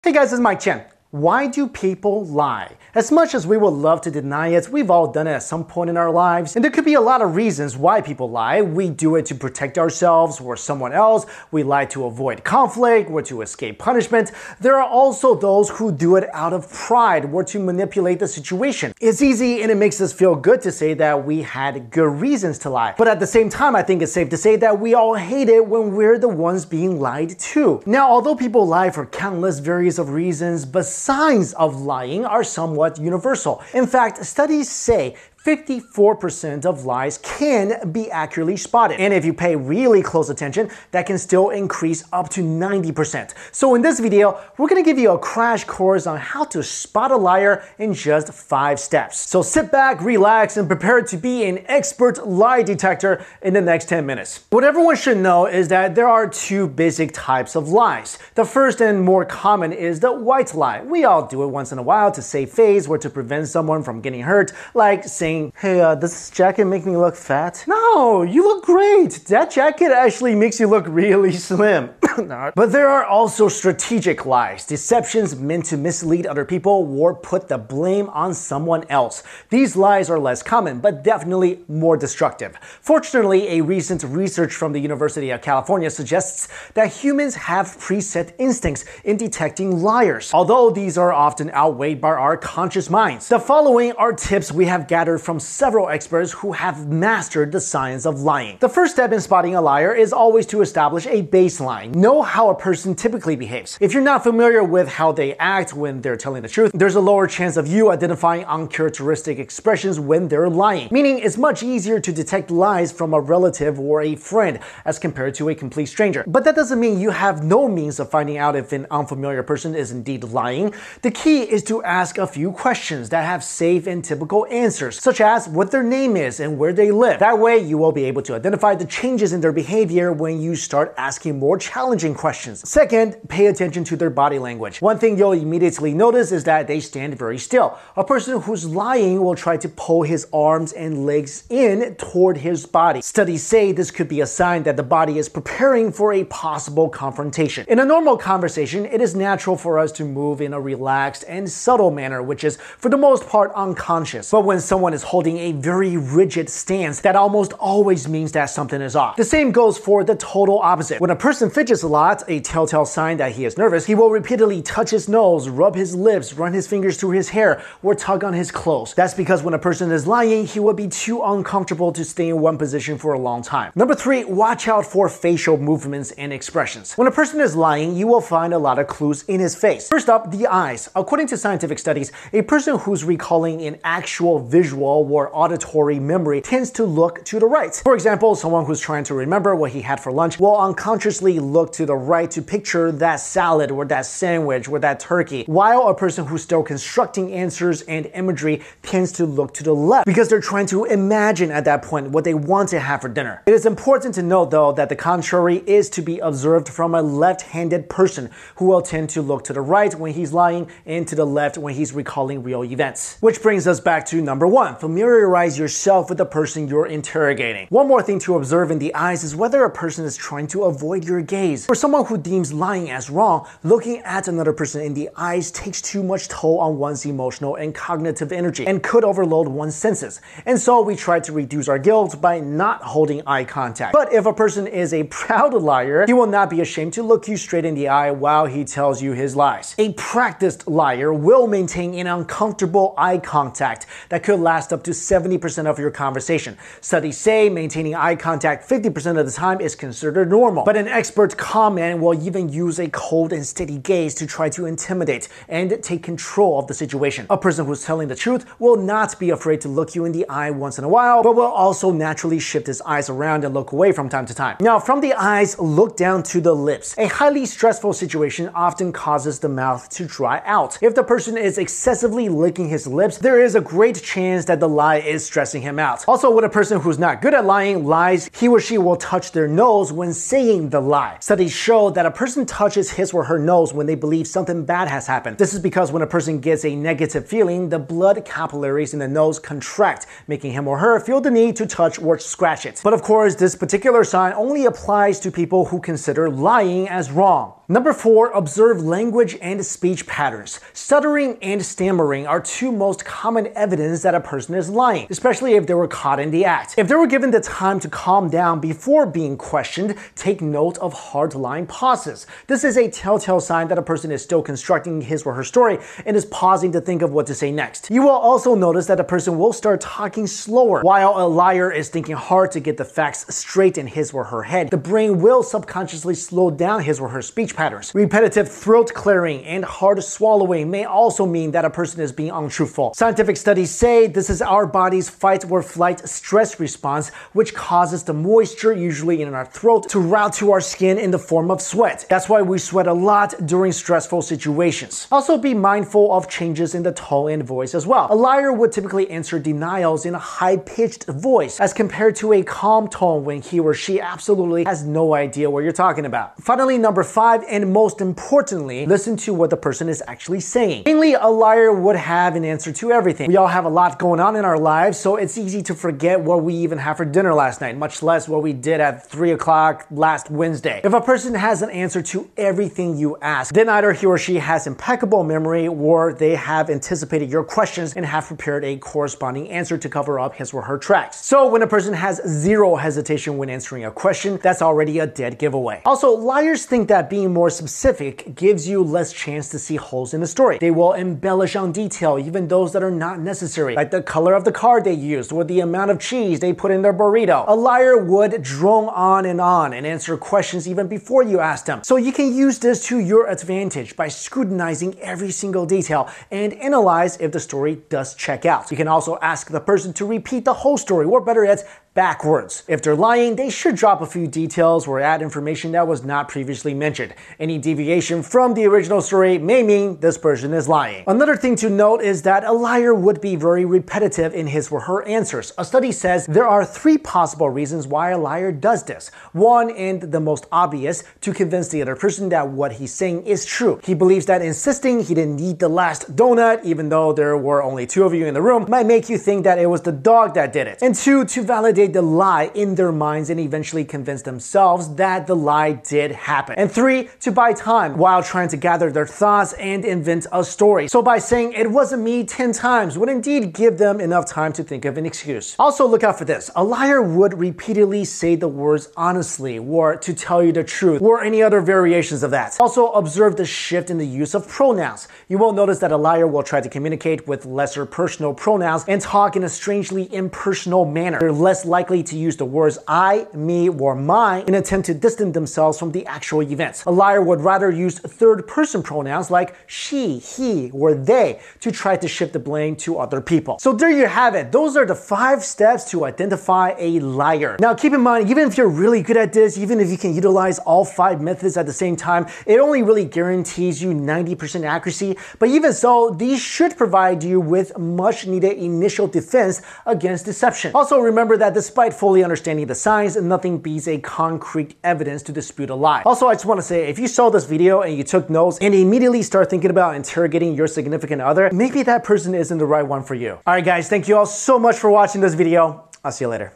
Hey guys, it's Chen. Why do people lie? As much as we would love to deny it, we've all done it at some point in our lives, and there could be a lot of reasons why people lie. We do it to protect ourselves or someone else, we lie to avoid conflict or to escape punishment. There are also those who do it out of pride or to manipulate the situation. It's easy and it makes us feel good to say that we had good reasons to lie. But at the same time, I think it's safe to say that we all hate it when we're the ones being lied to. Now, although people lie for countless various of reasons, but signs of lying are somewhat universal. In fact, studies say 54% of lies can be accurately spotted. And if you pay really close attention, that can still increase up to 90%. So in this video, we're gonna give you a crash course on how to spot a liar in just 5 steps. So sit back, relax, and prepare to be an expert lie detector in the next 10 minutes. What everyone should know is that there are 2 basic types of lies. The first and more common is the white lie. We all do it once in a while to save face or to prevent someone from getting hurt, like saying, hey, does this jacket make me look fat? No, you look great. That jacket actually makes you look really slim. But there are also strategic lies, deceptions meant to mislead other people or put the blame on someone else. These lies are less common, but definitely more destructive. Fortunately, a recent research from the University of California suggests that humans have preset instincts in detecting liars, although these are often outweighed by our conscious minds. The following are tips we have gathered from several experts who have mastered the science of lying. The first step in spotting a liar is always to establish a baseline. Know how a person typically behaves. If you're not familiar with how they act when they're telling the truth, there's a lower chance of you identifying uncharacteristic expressions when they're lying, meaning it's much easier to detect lies from a relative or a friend as compared to a complete stranger. But that doesn't mean you have no means of finding out if an unfamiliar person is indeed lying. The key is to ask a few questions that have safe and typical answers, such as what their name is and where they live. That way, you will be able to identify the changes in their behavior when you start asking more challenging questions. Second, pay attention to their body language. One thing you'll immediately notice is that they stand very still. A person who's lying will try to pull his arms and legs in toward his body. Studies say this could be a sign that the body is preparing for a possible confrontation. In a normal conversation, it is natural for us to move in a relaxed and subtle manner, which is for the most part unconscious. But when someone is holding a very rigid stance, that almost always means that something is off. The same goes for the total opposite. When a person fidgets a lot, a telltale sign that he is nervous, he will repeatedly touch his nose, rub his lips, run his fingers through his hair, or tug on his clothes. That's because when a person is lying, he would be too uncomfortable to stay in one position for a long time. Number 3, watch out for facial movements and expressions. When a person is lying, you will find a lot of clues in his face. First up, the eyes. According to scientific studies, a person who's recalling an actual visual or auditory memory tends to look to the right. For example, someone who's trying to remember what he had for lunch will unconsciously look to the right to picture that salad or that sandwich or that turkey, while a person who's still constructing answers and imagery tends to look to the left because they're trying to imagine at that point what they want to have for dinner. It is important to note though that the contrary is to be observed from a left-handed person who will tend to look to the right when he's lying and to the left when he's recalling real events. Which brings us back to number 1, familiarize yourself with the person you're interrogating. One more thing to observe in the eyes is whether a person is trying to avoid your gaze. For someone who deems lying as wrong, looking at another person in the eyes takes too much toll on one's emotional and cognitive energy and could overload one's senses. And so we try to reduce our guilt by not holding eye contact. But if a person is a proud liar, he will not be ashamed to look you straight in the eye while he tells you his lies. A practiced liar will maintain an uncomfortable eye contact that could last up to 70% of your conversation. Studies say maintaining eye contact 50% of the time is considered normal, but an expert con man will even use a cold and steady gaze to try to intimidate and take control of the situation. A person who's telling the truth will not be afraid to look you in the eye once in a while, but will also naturally shift his eyes around and look away from time to time. Now, from the eyes, look down to the lips. A highly stressful situation often causes the mouth to dry out. If the person is excessively licking his lips, there is a great chance that the lie is stressing him out. Also, when a person who's not good at lying lies, he or she will touch their nose when saying the lie. Studies show that a person touches his or her nose when they believe something bad has happened. This is because when a person gets a negative feeling, the blood capillaries in the nose contract, making him or her feel the need to touch or scratch it. But of course, this particular sign only applies to people who consider lying as wrong. Number 4, observe language and speech patterns. Stuttering and stammering are two most common evidence that a person is lying, especially if they were caught in the act. If they were given the time to calm down before being questioned, take note of hard-line pauses. This is a telltale sign that a person is still constructing his or her story and is pausing to think of what to say next. You will also notice that a person will start talking slower, while a liar is thinking hard to get the facts straight in his or her head. The brain will subconsciously slow down his or her speech patterns. Repetitive throat clearing and hard swallowing may also mean that a person is being untruthful. Scientific studies say this is our body's fight or flight stress response, which causes the moisture, usually in our throat, to route to our skin in the form of sweat. That's why we sweat a lot during stressful situations. Also, be mindful of changes in the tone and voice as well. A liar would typically answer denials in a high-pitched voice as compared to a calm tone when he or she absolutely has no idea what you're talking about. Finally, number 5, and most importantly, listen to what the person is actually saying. Mainly, a liar would have an answer to everything. We all have a lot going on in our lives, so it's easy to forget what we even had for dinner last night, much less what we did at 3 o'clock last Wednesday. If a person has an answer to everything you ask, then either he or she has impeccable memory or they have anticipated your questions and have prepared a corresponding answer to cover up his or her tracks. So when a person has zero hesitation when answering a question, that's already a dead giveaway. Also, liars think that being more specific gives you less chance to see holes in the story. They will embellish on detail, even those that are not necessary, like the color of the card they used or the amount of cheese they put in their burrito. A liar would drone on and answer questions even before you asked them. So you can use this to your advantage by scrutinizing every single detail and analyze if the story does check out. You can also ask the person to repeat the whole story, or better yet, backwards. If they're lying, they should drop a few details or add information that was not previously mentioned. Any deviation from the original story may mean this person is lying. Another thing to note is that a liar would be very repetitive in his or her answers. A study says there are 3 possible reasons why a liar does this. One, and the most obvious, to convince the other person that what he's saying is true. He believes that insisting he didn't eat the last donut, even though there were only 2 of you in the room, might make you think that it was the dog that did it. And 2, to validate the lie in their minds and eventually convince themselves that the lie did happen. And 3, to buy time while trying to gather their thoughts and invent a story. So by saying it wasn't me 10 times would indeed give them enough time to think of an excuse. Also, look out for this. A liar would repeatedly say the words honestly or to tell you the truth or any other variations of that. Also, observe the shift in the use of pronouns. You will notice that a liar will try to communicate with lesser personal pronouns and talk in a strangely impersonal manner. They're less likely to use the words I, me, or my in an attempt to distance themselves from the actual events. A liar would rather use third-person pronouns like she, he, or they to try to shift the blame to other people. So there you have it. Those are the 5 steps to identify a liar. Now keep in mind, even if you're really good at this, even if you can utilize all 5 methods at the same time, it only really guarantees you 90% accuracy. But even so, these should provide you with much needed initial defense against deception. Also remember that despite fully understanding the signs, nothing beats a concrete evidence to dispute a lie. Also, I just want to say, if you saw this video and you took notes and immediately start thinking about interrogating your significant other, maybe that person isn't the right one for you. Alright guys, thank you all so much for watching this video. I'll see you later.